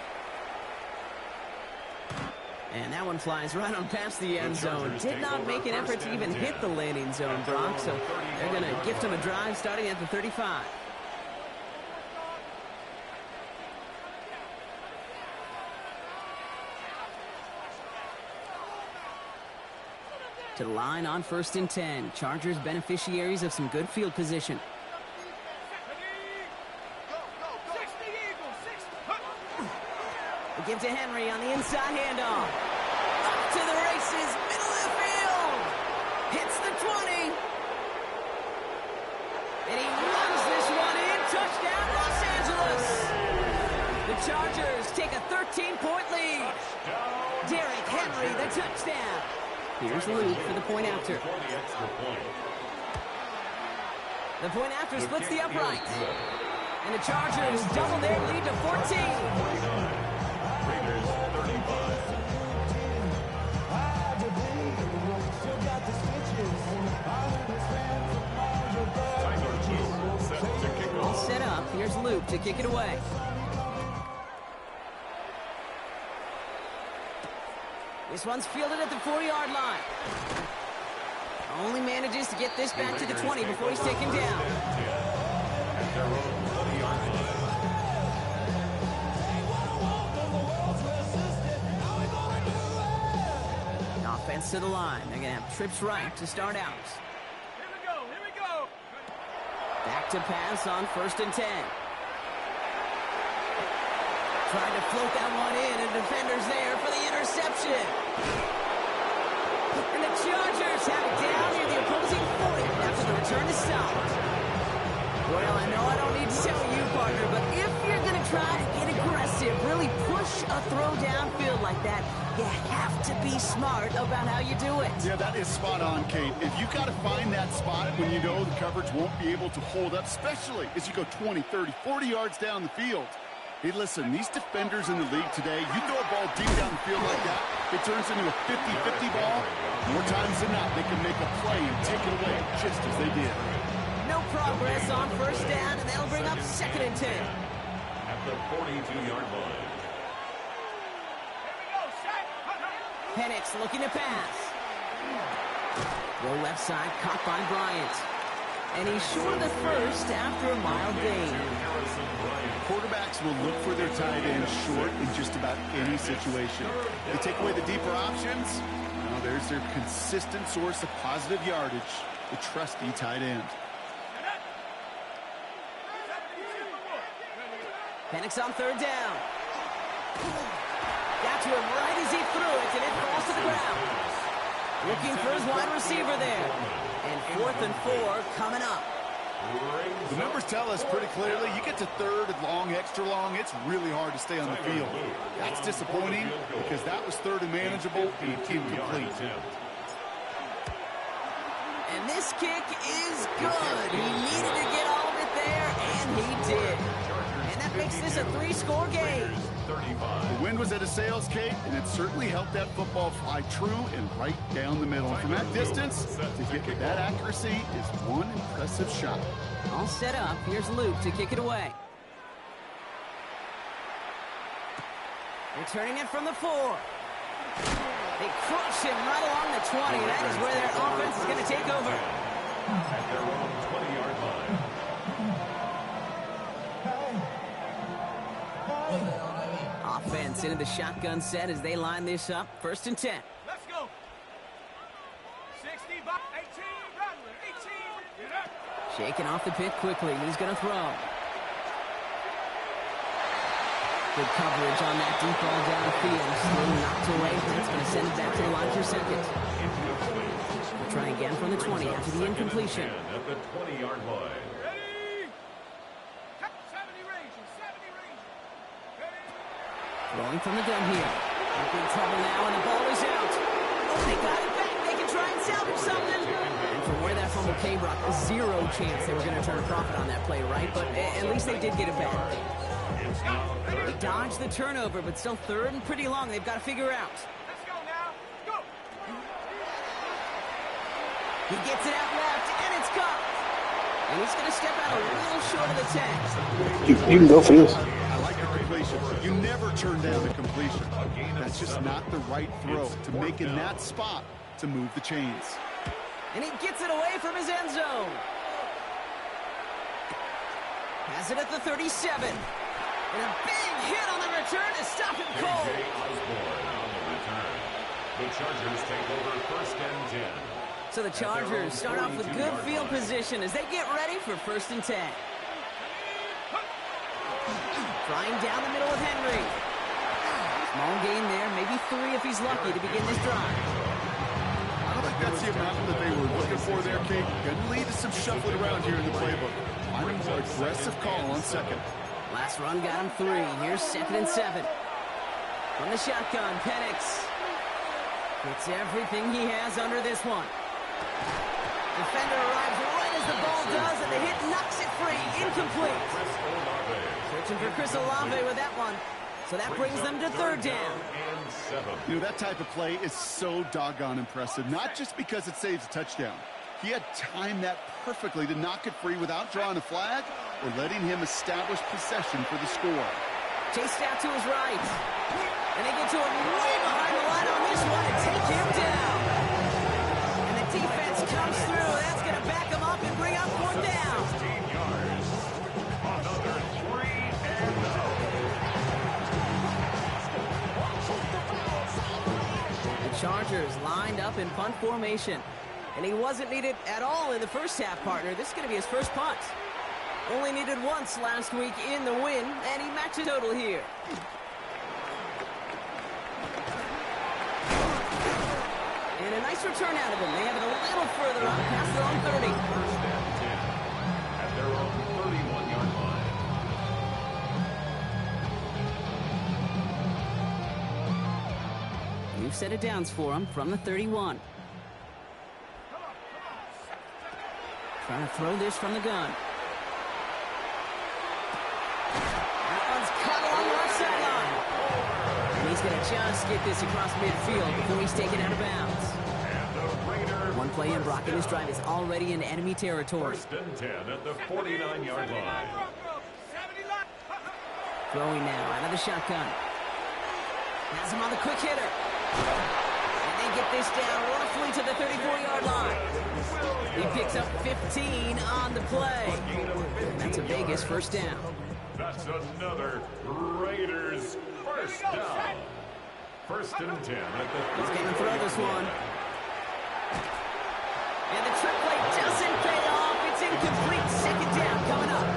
And that one flies right on past the end zone. Did not make an effort to even hit the landing zone, Brock, so they're going to gift him a drive starting at the 35. To the line on 1st and 10. Chargers beneficiaries of some good field position. They give to Henry on the inside handoff. Up to the races, middle of the field. Hits the 20. And he runs this one in. Touchdown, Los Angeles. The Chargers take a 13-point lead. Derrick Henry, the touchdown. Here's Luke for the point after. The point after splits the upright. And the Chargers double their lead to 14. Raiders 35. Set to kick All off. set up. Here's Luke to kick it away. This one's fielded at the 4-yard line. Only manages to get this back to the 20 before he's taken down. At their own 20-yard line. Offense to the line. They're going to have trips right to start out. Here we go, here we go. Back to pass on 1st and 10. Trying to float that one in, and defender's there for the interception. And the Chargers have it down near the opposing 40 after the return is stopped. Well, I know I don't need to tell you, partner, but if you're going to try to get aggressive, really push a throw downfield like that, you have to be smart about how you do it. Yeah, that is spot on, Kate. If you've got to find that spot when you know the coverage won't be able to hold up, especially as you go 20, 30, 40 yards down the field. Hey, listen, these defenders in the league today, you throw a ball deep down the field like that, it turns into a 50-50 ball. More times than not, they can make a play and take it away just as they did. No progress on 1st down, and that'll bring up 2nd and 10. At the 42-yard line. Penix looking to pass. Throw left side, caught by Bryant. And he's short of the first after a mild gain. Quarterbacks will look for their tight end short in just about any situation. They take away the deeper options. Now there's their consistent source of positive yardage, the trusty tight end. Penix on third down. Got to him right as he threw it, and it falls to the ground. Looking for his wide receiver there. And 4th and 4 coming up. The numbers tell us pretty clearly, you get to third and long, extra long, it's really hard to stay on the field. That's disappointing because that was third and manageable and incomplete. And this kick is good. He needed to get all of it there, and he did. And that makes this a 3-score game. The wind was at a sails, Kate, and it certainly helped that football fly true and right down the middle. And from that distance, to get to that accuracy is one impressive shot. All set up. Here's Luke to kick it away. Returning it from the 4. They crush him right along the 20. That is where their offense is going to take over. At their own 20-yard line. Offense into the shotgun set as they line this up. 1st and 10. Let's go. 60 by 18. Rattler. 18. Get up. Shaking off the pit quickly. He's going to throw. Good coverage on that deep ball downfield. Slowly knocked away. That's going to send it back to the line for second. We'll try again from the 20 after the incompletion. At the 20-yard line. Ready. 70 Rangers. 70 Rangers. Ready. Rolling from the gun here. In trouble now, and the ball is out. Oh, they got it back. They can try and salvage something. And from where that fumble came, Brock, zero chance they were going to turn a profit on that play, right? But at least they did get it back. They dodged the turnover, but still 3rd and pretty long. They've got to figure out. Let's go now. Go. He gets it out left, and it's caught. And he's going to step out a little short of the 10. You can go for this. I like the completion. You never turn down the completion. That's just not the right throw to make in that spot to move the chains. And he gets it away from his end zone. Has it at the 37. And a big hit on the return to stop him cold. A.J. Osborne on the return. The Chargers take over 1st and 10. So the Chargers start off with good field position as they get ready for 1st and 10. Flying down the middle with Henry. Small gain there, maybe 3 if he's lucky to begin this drive. I don't think that's the amount that they were looking for there, Kate. Going to lead to some shuffling around here in the playbook. Find a more aggressive call on second. Last run got him 3. Here's 2nd and 7. From the shotgun, Penix gets everything he has under this one. Defender arrives right as the ball does, and the hit knocks it free. Incomplete. Searching for Chris Olave with that one. So that brings them to 3rd down. You know, that type of play is so doggone impressive, not just because it saves a touchdown. He had timed that perfectly to knock it free without drawing a flag or letting him establish possession for the score. Chased out to his right. And they get to him way behind the line on this one and take him down. And the defense comes through. That's going to back him up and bring up 4th down. 16 yards. Another 3 and out. The Chargers lined up in punt formation. And he wasn't needed at all in the first half, partner. This is going to be his first punt. Only needed once last week in the win, and he matched the total here. And a nice return out of him. They have it a little further up past their own 30. 1st and 10 at their own 31-yard line. New set of downs for him from the 31. Trying to throw this from the gun. That one's cut along the left sideline. And he's going to just get this across midfield before he's taken out of bounds. One play in, Brock, and this drive is already in enemy territory. 1st and 10 at the 49-yard line. Throwing now out of the shotgun. Has him on the quick hitter. get this down roughly to the 34-yard line. He picks up 15 on the play. That's a Vegas first down. That's another Raiders first down. First and 10 at the He's going to throw this one. And the trick play doesn't pay off. It's incomplete. Second down coming up.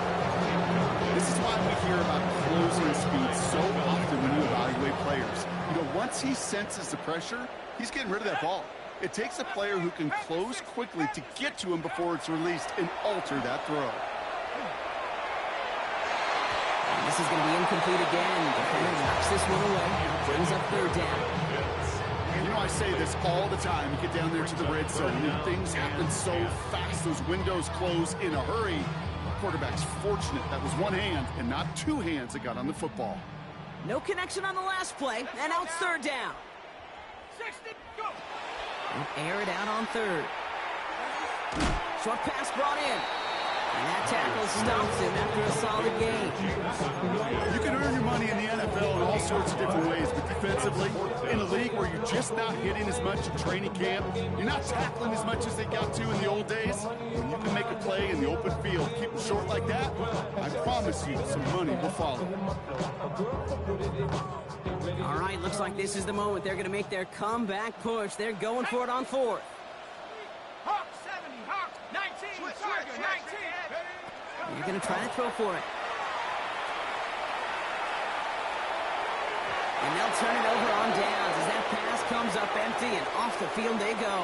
This is why we hear about closing speed so often when you evaluate players. You know, once he senses the pressure, he's getting rid of that ball. It takes a player who can close quickly to get to him before it's released and alter that throw. And this is going to be incomplete again. Defender knocks this one away. Brings up third down. You know, I say this all the time. You get down there to the red zone, and things happen so fast. Those windows close in a hurry. Quarterback's fortunate that was one hand and not two hands that got on the football. No connection on the last play, and now it's third down. 60, go! And air it out on third. Short pass brought in. And that tackle stops him after a solid gain. You can earn your money in the NFL in all sorts of different ways, but defensively, in a league where you're just not hitting as much in training camp, you're not tackling as much as they got to in the old days, when you can make a play in the open field, keep them short like that, I promise you some money will follow. All right, looks like this is the moment. They're going to make their comeback push. They're going for it on fourth. Hawk 70, Hawk 19, Tiger 19. You're going to try to throw for it. And they'll turn it over on downs as that pass comes up empty and off the field they go.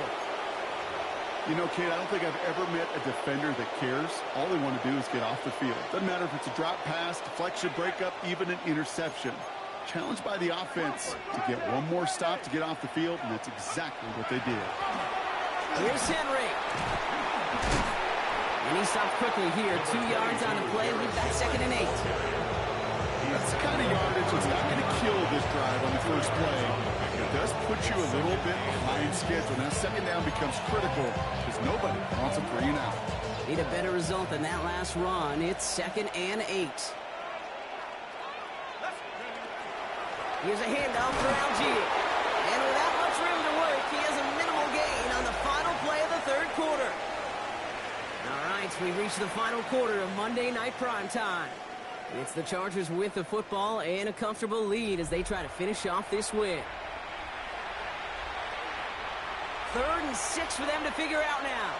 You know, kid, I don't think I've ever met a defender that cares. All they want to do is get off the field. Doesn't matter if it's a drop pass, deflection, breakup, even an interception. Challenged by the offense to get one more stop to get off the field, and that's exactly what they did. Here's Henry. And he stopped quickly here. 2 yards on the play. Leave that second and 8. That's the kind of yardage that's not going to kill this drive on the first play. It does put you a little bit behind schedule. Now, second down becomes critical because nobody wants a 3 and out. Need a better result than that last run. It's second and 8. Here's a handoff for Algier. And without much room to work, he has a minimal gain on the final play of the third quarter. All right, we've reached the final quarter of Monday Night Primetime. It's the Chargers with the football and a comfortable lead as they try to finish off this win. 3rd and 6 for them to figure out now.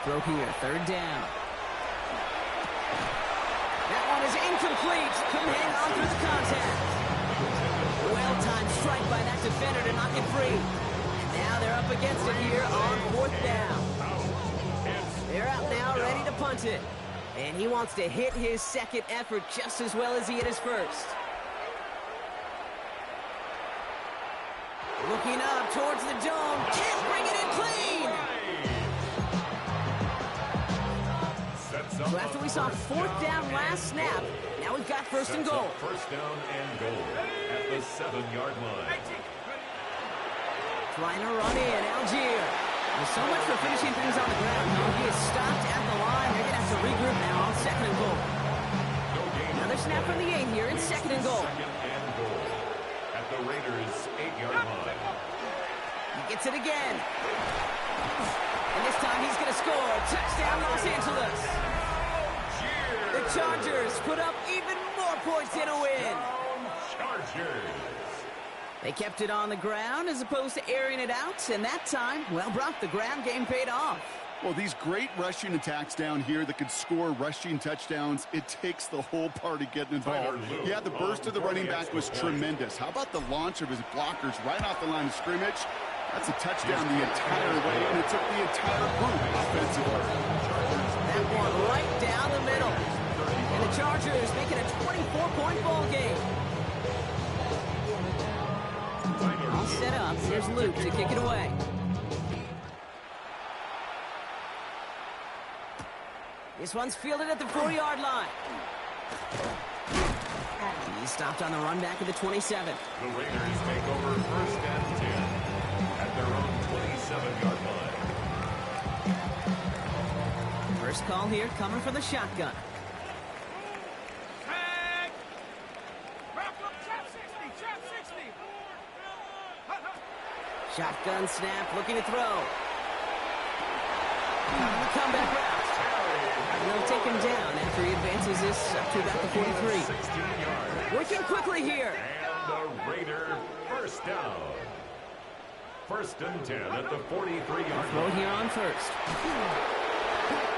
Throw here, 3rd down. That one is incomplete. Couldn't hang on through the contact. Well-timed strike by that defender to knock it free. And now they're up against it here on 4th down. They're out now, ready to punt it. And he wants to hit his second effort just as well as he hit his first. Looking up towards the dome. Can't bring it in clean. So after we saw 4th down last snap, now we've got 1st and goal. First down and goal at the 7-yard line. Trying to run in, Algier. There's so much for finishing things on the ground. No, he is stopped at the line. They're going to have to regroup now on 2nd and goal. Another snap from the 8 here. It's 2nd and goal. 2nd and goal at the Raiders' 8-yard line. He gets it again. And this time he's going to score. Touchdown, Los Angeles. The Chargers put up even more points in a win. Chargers. They kept it on the ground as opposed to airing it out, and that time, well, Brock, the ground game paid off. Well, these great rushing attacks down here that could score rushing touchdowns, it takes the whole party getting involved. Yeah, the burst of the running back was tremendous. How about the launch of his blockers right off the line of scrimmage? That's a touchdown the entire way, and it took the entire group offensively. That one right down the middle. And the Chargers making a 24-point ball game. All set up. Here's Luke to kick it away. This one's fielded at the 4-yard line. He stopped on the run back at the 27. The Raiders take over 1st and 10 at their own 27-yard line. First call here coming from the shotgun. Tag. Wrap up, trap 60. Shotgun snap, looking to throw. On the comeback route. And they'll take him down after he advances this up to about the 43. 16 yards. Working quickly here. And the Raider first down. First and 10 at the 43-yard Throw line. here on first.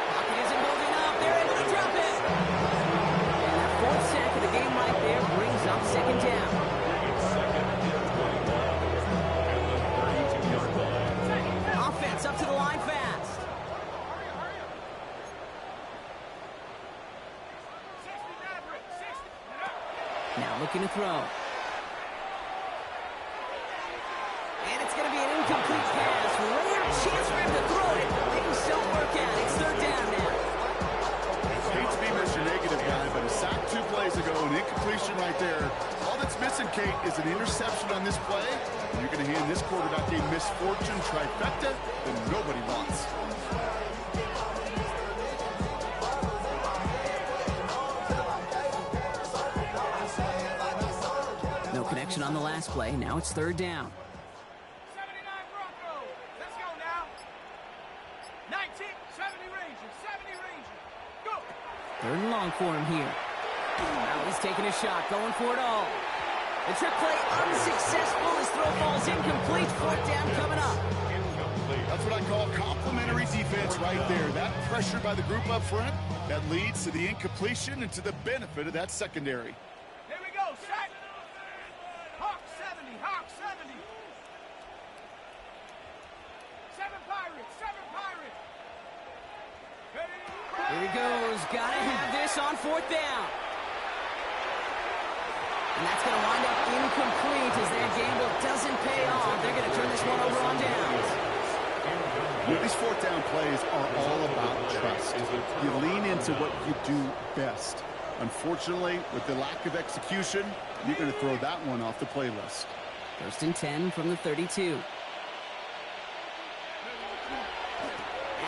Pocket isn't moving up. They're able to drop it. And that fourth sack of the game right there brings up second down. It's second and 21 at the 32-yard line. Offense up to the line fast. 60 Maverick, 60. Now looking to throw. And it's going to be an incomplete pass. Rare chance for him to throw it. Things don't work out. It's third down now. Hate to be Mr. Negative guy, but a sack 2 plays ago, an incompletion right there. All that's missing, Kate, is an interception on this play. And you're going to hand this quarterback a misfortune trifecta that nobody wants. No connection on the last play. Now it's third down. 79 Broncos. Let's go now. 19, 70 Rangers, 70 Rangers. Go. Third and long for him here. Now he's taking a shot, going for it all. The trick play unsuccessful. His throw falls incomplete. Fourth down coming up. That's what I call complimentary defense right there. That pressure by the group up front, that leads to the incompletion and to the benefit of that secondary. Here we go. Set. Hawk 70, Hawk 70. 7 Pirates, 7 Pirates. Ready? Here he goes. Gotta have this on fourth down. And that's going to wind up incomplete as their gamble doesn't pay off. They're going to turn this one over on downs. You know, these fourth down plays are all about trust. You lean into what you do best. Unfortunately, with the lack of execution, you're going to throw that one off the playlist. First and 10 from the 32.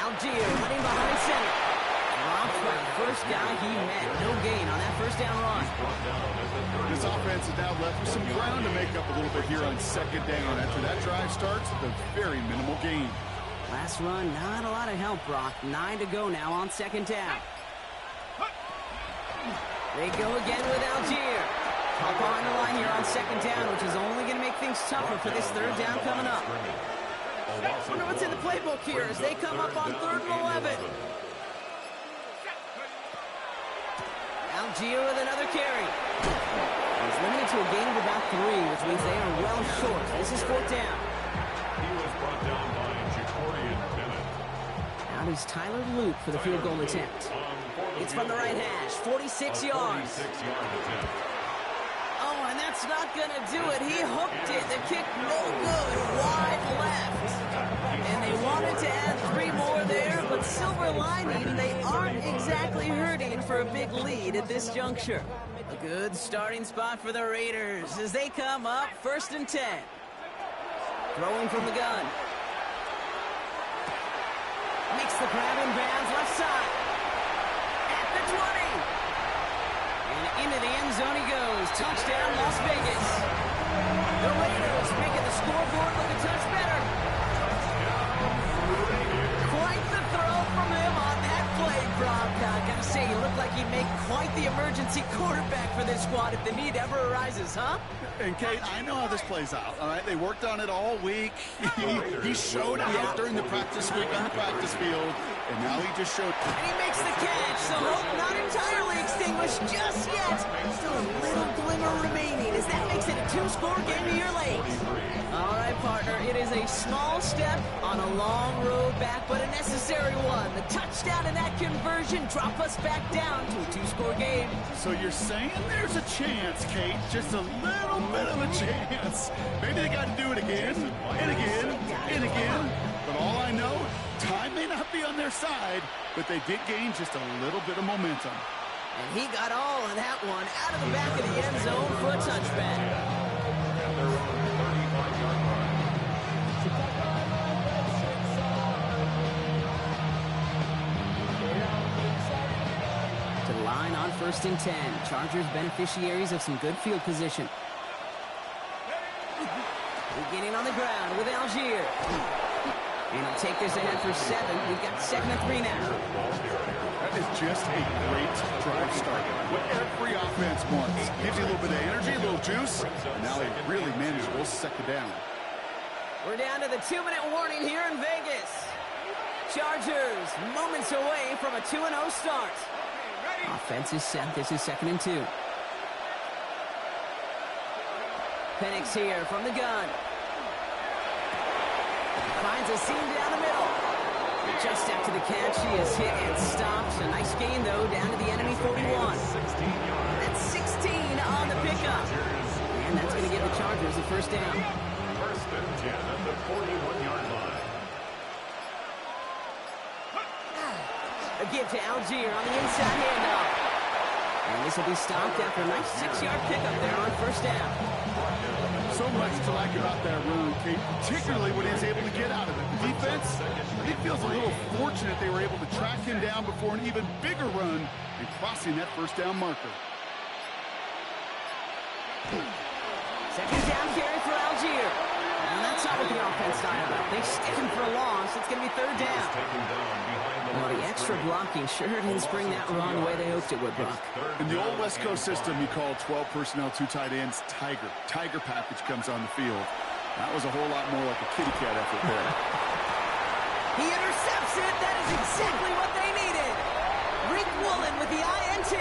Algier running behind center. Drops by the first guy he met. No gain on that first down run. This offense is now left with some ground to make up a little bit here on second down after that drive starts with a very minimal gain. Last run, not a lot of help, Brock. 9 to go now on second down. They go again with Algier. Up on the line here on second down, which is only going to make things tougher for this third down coming up. Wonder what's in the playbook here as they come up on third and 11. Algier with another carry. He's limited to a gain of about 3, which means they are well short. This is fourth down. He was brought down by Jacorian Bennett. Out is Tyler Luke for the field goal attempt. It's from the right hash, 46 yards. 46-yard attempt. Oh, and that's not going to do it. He hooked it. The kick no good. Wide left. And they wanted to add 3 more there, but silver lining, they aren't exactly hurting for a big lead at this juncture. A good starting spot for the Raiders as they come up first and 10. Throwing from the gun. Makes the grab in bounds left side. At the 20. And into the end zone he goes. Touchdown, Las Vegas. The Raiders making the scoreboard look a touch better. Quite the throw from him on that play, Brock. I gotta say, he looked like he'd make quite the emergency quarterback for this squad if the need ever arises, huh? And Kate, I know how this plays out, all right? They worked on it all week. He showed out during the practice week on the practice field, and now he just showed. And he makes the catch, so hope not entirely extinguished just yet. Still a little glimmer remaining as that makes it a 2-score game a year late. All right, partner, it is a small step on a long road back, but a necessary one. The touchdown and that conversion drop us back down to a 2-score game. So you're saying there's a chance, Kate, just a little bit of a chance. Maybe they got to do it again, and again, and again. But all I know, time may not be on their side, but they did gain just a little bit of momentum. And he got all of that one out of the back of the end zone for a touchback. At their own 35-yard line. 1st and 10. Chargers beneficiaries of some good field position. Beginning on the ground with Algier. And he'll take this ahead for 7. We've got 2nd and 3 now. That is just a great drive start. What every offense wants. Gives you a little bit of energy, a little juice. And now they really manage those 2nd down. We're down to the 2-minute warning here in Vegas. Chargers moments away from a 2-0 start. Offense is set. This is 2nd and 2. Penix here from the gun. Finds a seam down the middle. Just after the catch, he is hit and stopped. A nice gain, though, down to the enemy 41. That's 16 on the pickup. And that's going to give the Chargers a 1st down. 1st and 10 at the 41-yard line. A give to Algier on the inside handoff. And this will be stopped after a nice 6-yard pickup there on 1st down. So much to like about that run, Kate, particularly what he was able to get out of it. The defense, I think, feels a little fortunate they were able to track him down before an even bigger run and crossing that 1st down marker. 2nd down carry for Algier. And that's not what the offense style about. They stick him for a loss. It's going to be 3rd down. Well, the extra blocking sure didn't spring that run the way they hoped it would, Brock. In the old West Coast system, you call 12 personnel, 2 tight ends, Tiger. Tiger package comes on the field. That was a whole lot more like a kitty cat effort there. He intercepts it. That is exactly what they needed. Rick Woolen with the INT.